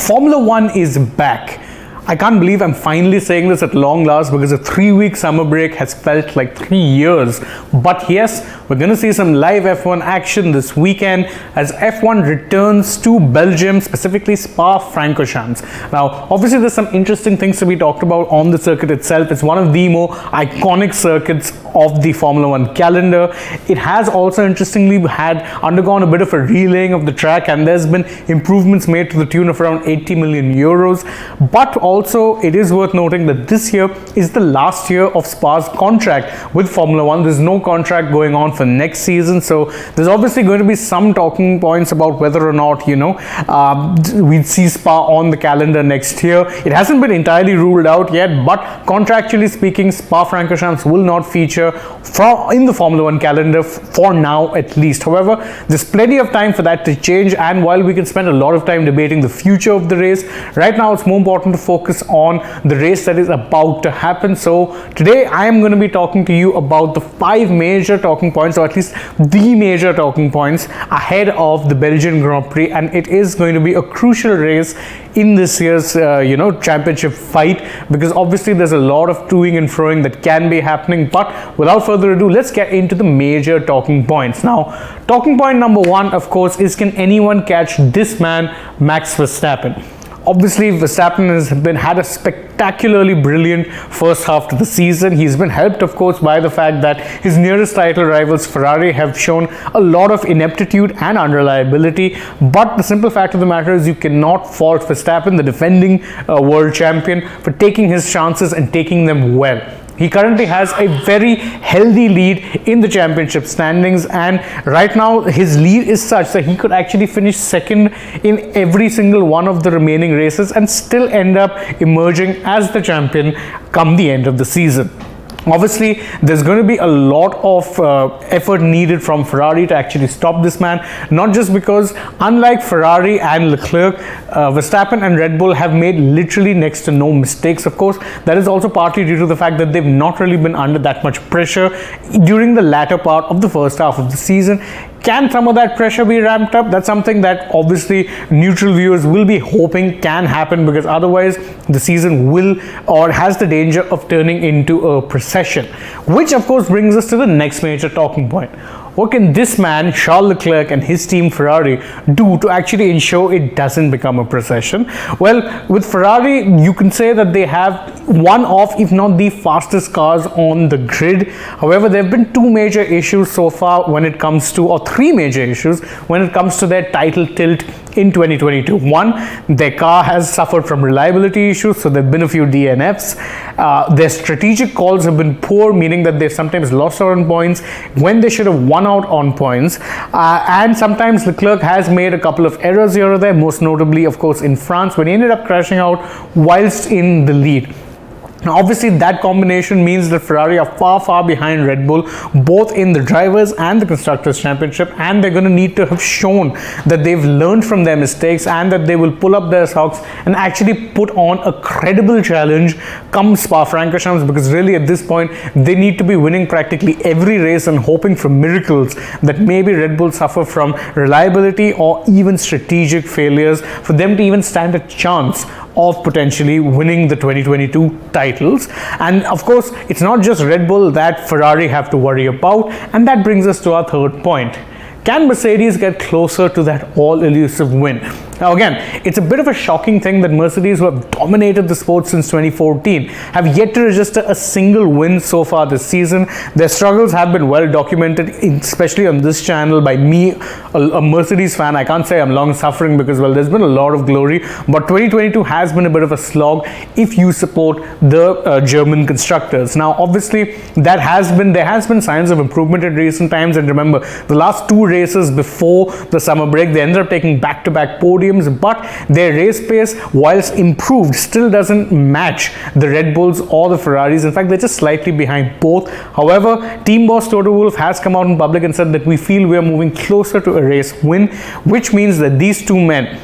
Formula One is back. I can't believe I'm finally saying this at long last because a 3-week summer break has felt like 3 years. But yes, we're going to see some live F1 action this weekend as F1 returns to Belgium, specifically Spa-Francorchamps. Now, obviously, there's some interesting things to be talked about on the circuit itself. It's one of the more iconic circuits of the Formula One calendar. It has also interestingly undergone a bit of a relaying of the track, and there's been improvements made to the tune of around 80 million euros. But also, it is worth noting that this year is the last year of Spa's contract with Formula One. There's no contract going on for next season, so there's obviously going to be some talking points about whether or not, we'd see Spa on the calendar next year. It hasn't been entirely ruled out yet, but contractually speaking, Spa-Francorchamps will not feature in the Formula One calendar for now at least. However, there's plenty of time for that to change, and while we can spend a lot of time debating the future of the race, right now it's more important to focus on the race that is about to happen. So today I am going to be talking to you about the 5 major talking points, or at least the major talking points ahead of the Belgian Grand Prix, and it is going to be a crucial race in this year's championship fight, because obviously there's a lot of toing and froing that can be happening. But without further ado, let's get into the major talking points. Now, talking point number 1, of course, is can anyone catch this man, Max Verstappen? Obviously, Verstappen has had a spectacularly brilliant first half to the season. He's been helped, of course, by the fact that his nearest title rivals, Ferrari, have shown a lot of ineptitude and unreliability. But the simple fact of the matter is you cannot fault Verstappen, the defending world champion, for taking his chances and taking them well. He currently has a very healthy lead in the championship standings, and right now his lead is such that he could actually finish second in every single one of the remaining races and still end up emerging as the champion come the end of the season. Obviously, there's going to be a lot of effort needed from Ferrari to actually stop this man, not just because, unlike Ferrari and Leclerc, Verstappen and Red Bull have made literally next to no mistakes. Of course, that is also partly due to the fact that they've not really been under that much pressure during the latter part of the first half of the season. Can some of that pressure be ramped up? That's something that obviously neutral viewers will be hoping can happen, because otherwise the season will or has the danger of turning into a procession. Which of course brings us to the next major talking point. What can this man, Charles Leclerc, and his team Ferrari do to actually ensure it doesn't become a procession? Well, with Ferrari, you can say that they have one of, if not the fastest cars on the grid. However, there have been 2 major issues so far when it comes to, or 3 major issues when it comes to their title tilt in 2022. One, their car has suffered from reliability issues, so there have been a few DNFs. Their strategic calls have been poor, meaning that they've sometimes lost out on points when they should have won out on points. And sometimes Leclerc has made a couple of errors here or there, most notably, of course, in France, when he ended up crashing out whilst in the lead. Now, obviously, that combination means that Ferrari are far behind Red Bull, both in the Drivers' and the Constructors' Championship, and they're going to need to have shown that they've learned from their mistakes and that they will pull up their socks and actually put on a credible challenge come Spa-Francorchamps, because really at this point, they need to be winning practically every race and hoping for miracles that maybe Red Bull suffer from reliability or even strategic failures for them to even stand a chance of potentially winning the 2022 titles. And of course, it's not just Red Bull that Ferrari have to worry about, and that brings us to our third point. Can Mercedes get closer to that all-elusive win? Now again, it's a bit of a shocking thing that Mercedes, who have dominated the sport since 2014, have yet to register a single win so far this season. Their struggles have been well documented, especially on this channel by me, a Mercedes fan. I can't say I'm long suffering because, well, there's been a lot of glory, but 2022 has been a bit of a slog if you support the German constructors. Now, obviously, there has been signs of improvement in recent times, and remember, the last 2 races before the summer break, they ended up taking back-to-back podiums, but their race pace, whilst improved, still doesn't match the Red Bulls or the Ferraris. In fact, they're just slightly behind both. However, team boss Toto Wolff has come out in public and said that we feel we are moving closer to a race win, which means that these 2 men,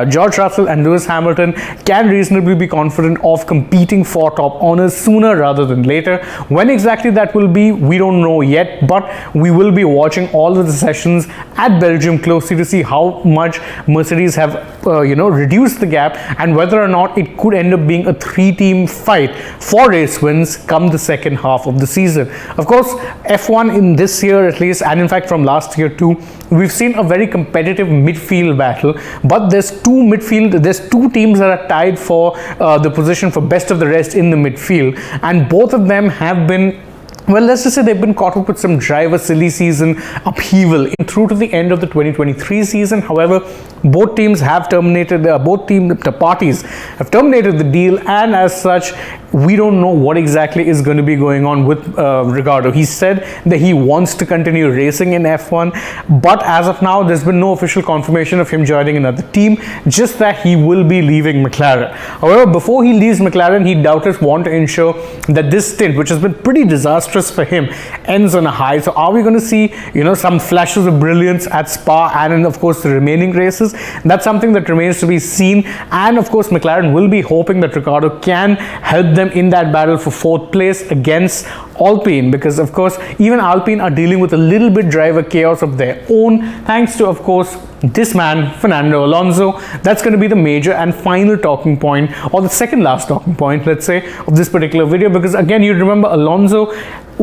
George Russell and Lewis Hamilton can reasonably be confident of competing for top honors sooner rather than later. When exactly that will be, we don't know yet, but we will be watching all of the sessions at Belgium closely to see how much Mercedes have reduced the gap, and whether or not it could end up being a three-team fight for race wins come the second half of the season. Of course, F1 in this year at least, and in fact from last year too, we've seen a very competitive midfield battle, but there's two teams that are tied for the position for best of the rest in the midfield, and both of them have been, well, let's just say they've been caught up with some driver silly season upheaval through to the end of the 2023 season. However, both teams have terminated, the parties have terminated the deal, and as such, we don't know what exactly is going to be going on with Ricciardo. He said that he wants to continue racing in F1, but as of now, there's been no official confirmation of him joining another team, just that he will be leaving McLaren. However, before he leaves McLaren, he doubtless want to ensure that this stint, which has been pretty disastrous for him, ends on a high. So are we going to see, some flashes of brilliance at Spa and in, of course, the remaining races? That's something that remains to be seen. And of course, McLaren will be hoping that Ricciardo can help them in that battle for fourth place against Alpine, because of course even Alpine are dealing with a little bit driver chaos of their own, thanks to, of course, this man Fernando Alonso. That's going to be the major and final talking point, or the second last talking point, let's say, of this particular video, because again, you remember Alonso,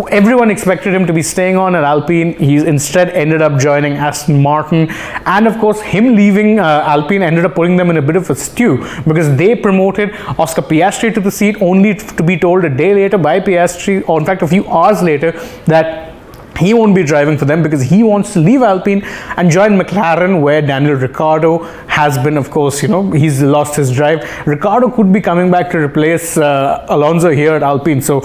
everyone expected him to be staying on at Alpine. He instead ended up joining Aston Martin, and of course him leaving Alpine ended up putting them in a bit of a stew, because they promoted Oscar Piastri to the seat, only to be told a day later by Piastri, or in fact a few hours later, that he won't be driving for them because he wants to leave Alpine and join McLaren, where Daniel Ricciardo has been, of course, he's lost his drive. Ricciardo could be coming back to replace Alonso here at Alpine. So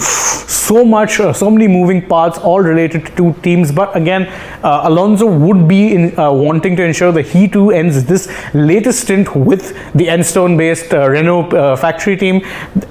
many moving parts, all related to two teams. But again, Alonso would be wanting to ensure that he too ends this latest stint with the Enstone-based Renault factory team,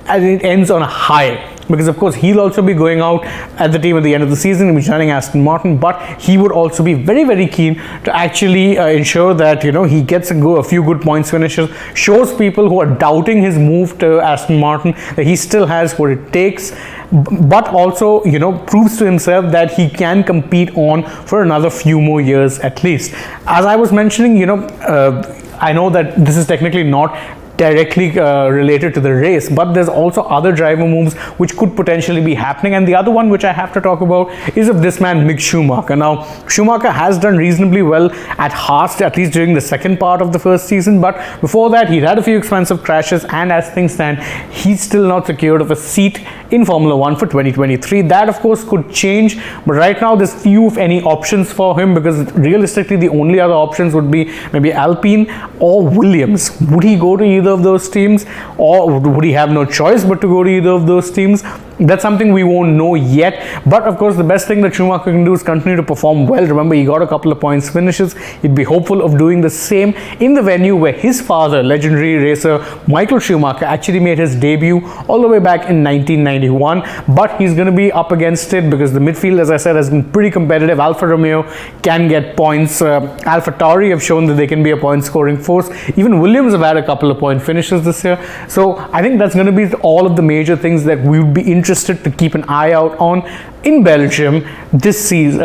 and it ends on a high. Because of course he'll also be going out at the team at the end of the season and be joining Aston Martin, but he would also be very, very keen to actually ensure that he gets a few good points finishes, shows people who are doubting his move to Aston Martin that he still has what it takes, but also proves to himself that he can compete on for another few more years at least. As I was mentioning, I know that this is technically not directly related to the race, but there's also other driver moves which could potentially be happening, and the other one which I have to talk about is of this man Mick Schumacher. Now, Schumacher has done reasonably well at Haas, at least during the second part of the first season, but before that he'd had a few expensive crashes, and as things stand, he's still not secured of a seat in Formula 1 for 2023. That of course could change, but right now there's few if any options for him, because realistically the only other options would be maybe Alpine or Williams. Would he go to either of those teams, or would he have no choice but to go to either of those teams? That's something we won't know yet, but of course the best thing that Schumacher can do is continue to perform well. Remember, he got a couple of points finishes. He'd be hopeful of doing the same in the venue where his father, legendary racer Michael Schumacher, actually made his debut all the way back in 1991, but he's going to be up against it because the midfield, as I said, has been pretty competitive. Alfa Romeo can get points, Alfa Tauri have shown that they can be a point scoring force, even Williams have had a couple of point finishes this year. So I think that's going to be all of the major things that we would be interested to keep an eye out on in Belgium this season,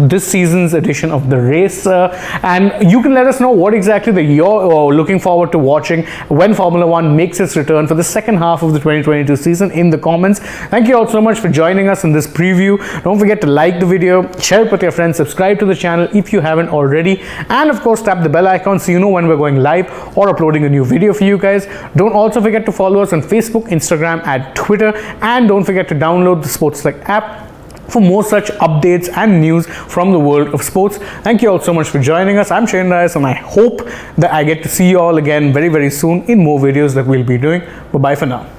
this season's edition of the race, and you can let us know what exactly that you're looking forward to watching when Formula 1 makes its return for the second half of the 2022 season in the comments. Thank you all so much for joining us in this preview. Don't forget to like the video, share it with your friends, subscribe to the channel if you haven't already, and of course tap the bell icon so you know when we're going live or uploading a new video for you guys. Don't also forget to follow us on Facebook, Instagram, and Twitter, and don't forget to download the SportsLike app for more such updates and news from the world of sports. Thank you all so much for joining us. I'm Shane Reyes, and I hope that I get to see you all again very, very soon in more videos that we'll be doing. Bye-bye for now.